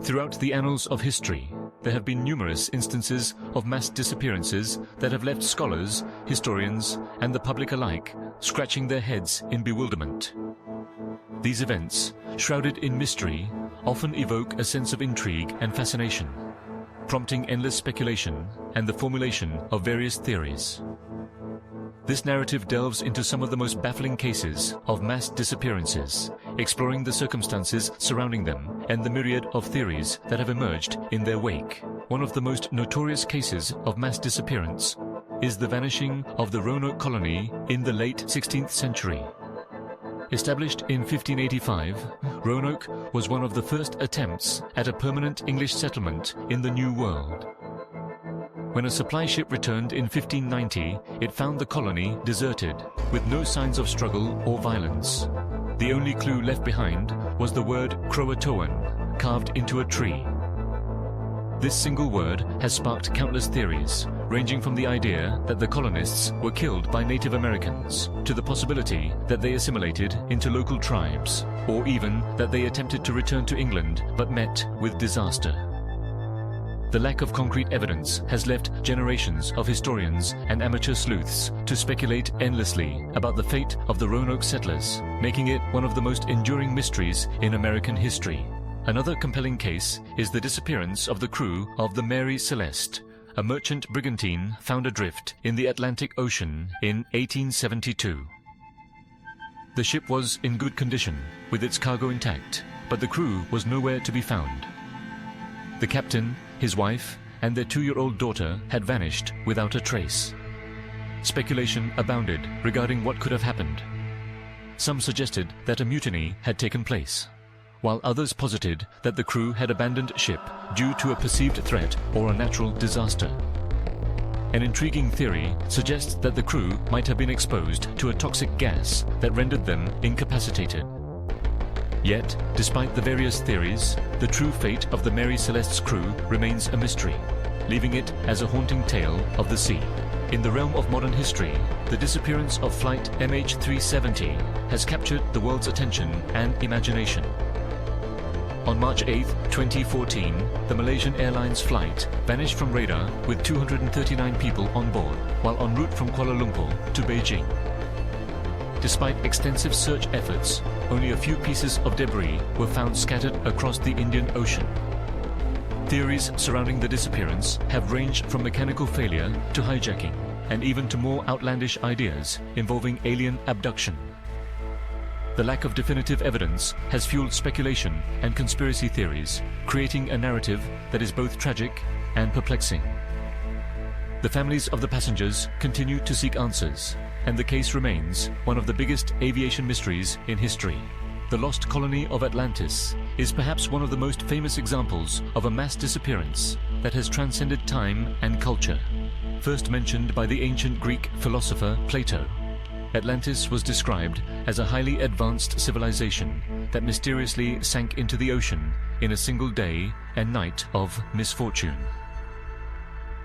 Throughout the annals of history, there have been numerous instances of mass disappearances that have left scholars, historians, and the public alike scratching their heads in bewilderment. These events, shrouded in mystery, often evoke a sense of intrigue and fascination, prompting endless speculation and the formulation of various theories. This narrative delves into some of the most baffling cases of mass disappearances, exploring the circumstances surrounding them and the myriad of theories that have emerged in their wake. One of the most notorious cases of mass disappearance is the vanishing of the Roanoke Colony in the late 16th century. Established in 1585, Roanoke was one of the first attempts at a permanent English settlement in the New World. When a supply ship returned in 1590, it found the colony deserted, with no signs of struggle or violence. The only clue left behind was the word Croatoan, carved into a tree. This single word has sparked countless theories, ranging from the idea that the colonists were killed by Native Americans, to the possibility that they assimilated into local tribes, or even that they attempted to return to England but met with disaster. The lack of concrete evidence has left generations of historians and amateur sleuths to speculate endlessly about the fate of the Roanoke settlers, making it one of the most enduring mysteries in American history. Another compelling case is the disappearance of the crew of the Mary Celeste, a merchant brigantine found adrift in the Atlantic Ocean in 1872. The ship was in good condition, with its cargo intact, but the crew was nowhere to be found. The captain, his wife, and their 2-year-old daughter had vanished without a trace. Speculation abounded regarding what could have happened. Some suggested that a mutiny had taken place, while others posited that the crew had abandoned ship due to a perceived threat or a natural disaster. An intriguing theory suggests that the crew might have been exposed to a toxic gas that rendered them incapacitated. Yet, despite the various theories, the true fate of the Mary Celeste's crew remains a mystery, leaving it as a haunting tale of the sea. In the realm of modern history, the disappearance of flight MH370 has captured the world's attention and imagination. On March 8, 2014, the Malaysian Airlines flight vanished from radar with 239 people on board while en route from Kuala Lumpur to Beijing. Despite extensive search efforts, only a few pieces of debris were found scattered across the Indian Ocean. Theories surrounding the disappearance have ranged from mechanical failure to hijacking, and even to more outlandish ideas involving alien abduction. The lack of definitive evidence has fueled speculation and conspiracy theories, creating a narrative that is both tragic and perplexing. The families of the passengers continue to seek answers, and the case remains one of the biggest aviation mysteries in history. The lost colony of Atlantis is perhaps one of the most famous examples of a mass disappearance that has transcended time and culture. First mentioned by the ancient Greek philosopher Plato, Atlantis was described as a highly advanced civilization that mysteriously sank into the ocean in a single day and night of misfortune.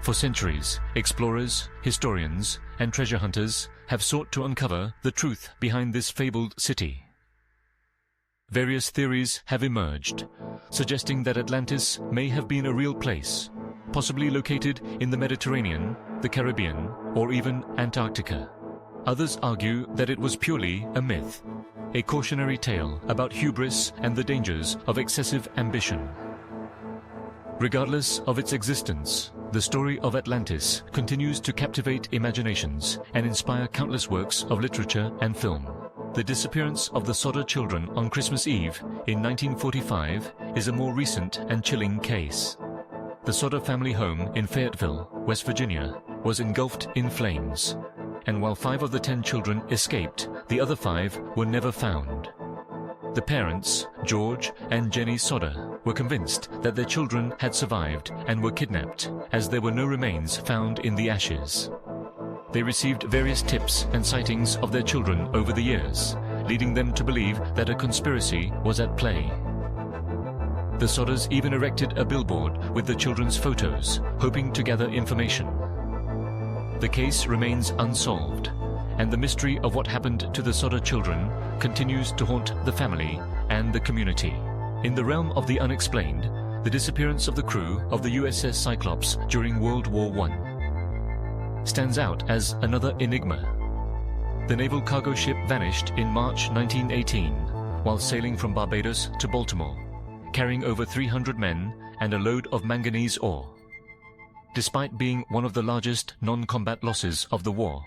For centuries, explorers, historians, and treasure hunters have sought to uncover the truth behind this fabled city. Various theories have emerged, suggesting that Atlantis may have been a real place, possibly located in the Mediterranean, the Caribbean, or even Antarctica. Others argue that it was purely a myth, a cautionary tale about hubris and the dangers of excessive ambition. Regardless of its existence, the story of Atlantis continues to captivate imaginations and inspire countless works of literature and film. The disappearance of the Sodder children on Christmas Eve in 1945 is a more recent and chilling case. The Sodder family home in Fayetteville, West Virginia, was engulfed in flames, and while 5 of the 10 children escaped, the other 5 were never found. The parents, George and Jenny Sodder, were convinced that their children had survived and were kidnapped, as there were no remains found in the ashes. They received various tips and sightings of their children over the years, leading them to believe that a conspiracy was at play. The Sodders even erected a billboard with the children's photos, hoping to gather information. The case remains unsolved, and the mystery of what happened to the Sodder children continues to haunt the family and the community. In the realm of the unexplained, the disappearance of the crew of the USS Cyclops during World War I stands out as another enigma. The naval cargo ship vanished in March 1918 while sailing from Barbados to Baltimore, carrying over 300 men and a load of manganese ore. Despite being one of the largest non-combat losses of the war,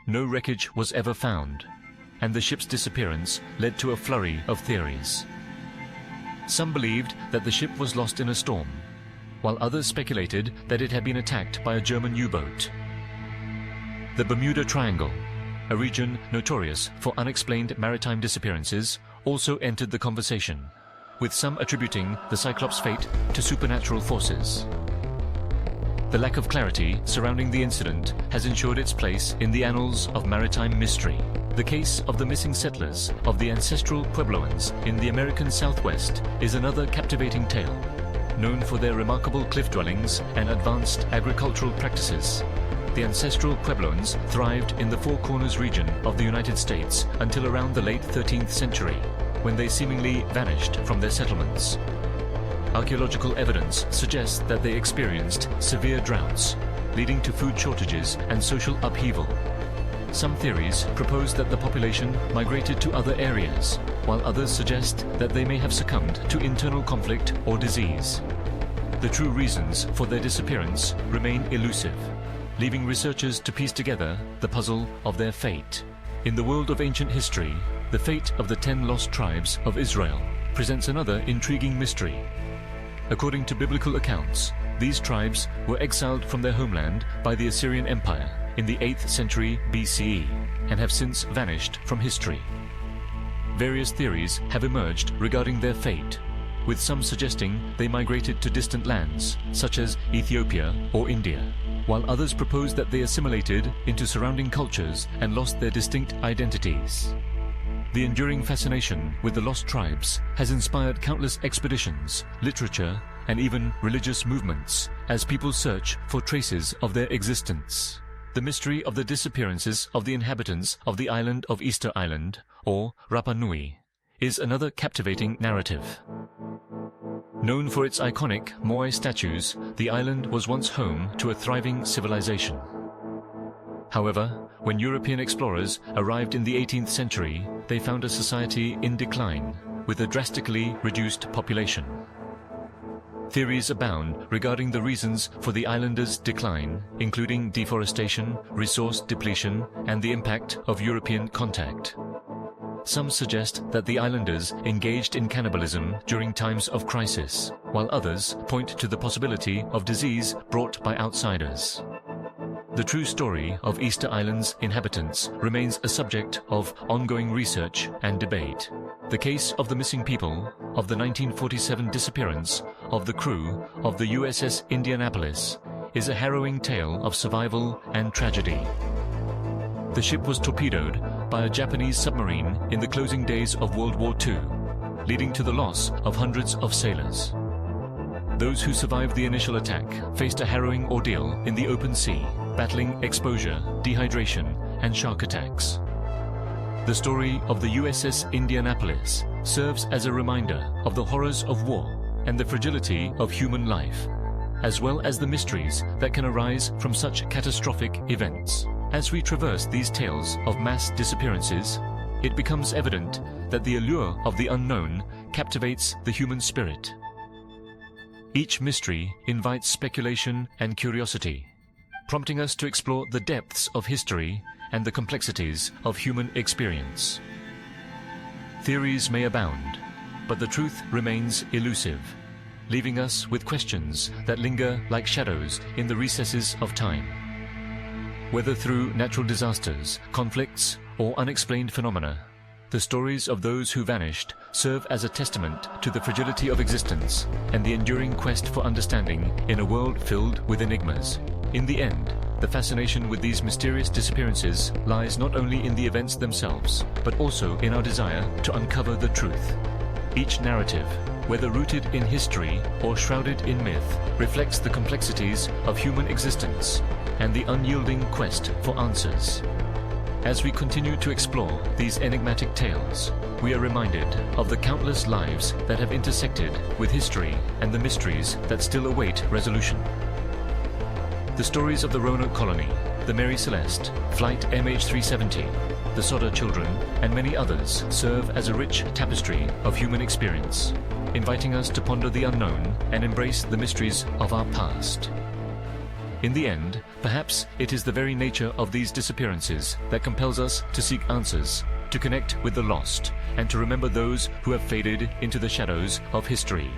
no wreckage was ever found, and the ship's disappearance led to a flurry of theories. Some believed that the ship was lost in a storm, while others speculated that it had been attacked by a German U-boat. The Bermuda Triangle, a region notorious for unexplained maritime disappearances, also entered the conversation, with some attributing the Cyclops' fate to supernatural forces. The lack of clarity surrounding the incident has ensured its place in the annals of maritime mystery. The case of the missing settlers of the ancestral Puebloans in the American Southwest is another captivating tale. Known for their remarkable cliff dwellings and advanced agricultural practices, the ancestral Puebloans thrived in the Four Corners region of the United States until around the late 13th century, when they seemingly vanished from their settlements. Archaeological evidence suggests that they experienced severe droughts, leading to food shortages and social upheaval. Some theories propose that the population migrated to other areas, while others suggest that they may have succumbed to internal conflict or disease. The true reasons for their disappearance remain elusive, leaving researchers to piece together the puzzle of their fate. In the world of ancient history, the fate of the 10 lost tribes of Israel presents another intriguing mystery. According to biblical accounts, these tribes were exiled from their homeland by the Assyrian Empire in the 8th century BCE and have since vanished from history. Various theories have emerged regarding their fate, with some suggesting they migrated to distant lands, such as Ethiopia or India, while others propose that they assimilated into surrounding cultures and lost their distinct identities. The enduring fascination with the lost tribes has inspired countless expeditions, literature, and even religious movements as people search for traces of their existence. The mystery of the disappearances of the inhabitants of the island of Easter Island, or Rapa Nui, is another captivating narrative. Known for its iconic Moai statues, the island was once home to a thriving civilization. However, when European explorers arrived in the 18th century, they found a society in decline, with a drastically reduced population. Theories abound regarding the reasons for the islanders' decline, including deforestation, resource depletion, and the impact of European contact. Some suggest that the islanders engaged in cannibalism during times of crisis, while others point to the possibility of disease brought by outsiders. The true story of Easter Island's inhabitants remains a subject of ongoing research and debate. The case of the missing people of the 1947 disappearance of the crew of the USS Indianapolis is a harrowing tale of survival and tragedy. The ship was torpedoed by a Japanese submarine in the closing days of World War II, leading to the loss of hundreds of sailors. Those who survived the initial attack faced a harrowing ordeal in the open sea, battling exposure, dehydration, and shark attacks. The story of the USS Indianapolis serves as a reminder of the horrors of war and the fragility of human life, as well as the mysteries that can arise from such catastrophic events. As we traverse these tales of mass disappearances, it becomes evident that the allure of the unknown captivates the human spirit. Each mystery invites speculation and curiosity, prompting us to explore the depths of history and the complexities of human experience. Theories may abound, but the truth remains elusive, leaving us with questions that linger like shadows in the recesses of time. Whether through natural disasters, conflicts, or unexplained phenomena, the stories of those who vanished serve as a testament to the fragility of existence and the enduring quest for understanding in a world filled with enigmas. In the end, the fascination with these mysterious disappearances lies not only in the events themselves, but also in our desire to uncover the truth. Each narrative, whether rooted in history or shrouded in myth, reflects the complexities of human existence and the unyielding quest for answers. As we continue to explore these enigmatic tales, we are reminded of the countless lives that have intersected with history and the mysteries that still await resolution. The stories of the Roanoke Colony, the Mary Celeste, Flight MH370, the Sodder Children, and many others serve as a rich tapestry of human experience, inviting us to ponder the unknown and embrace the mysteries of our past. In the end, perhaps it is the very nature of these disappearances that compels us to seek answers, to connect with the lost, and to remember those who have faded into the shadows of history.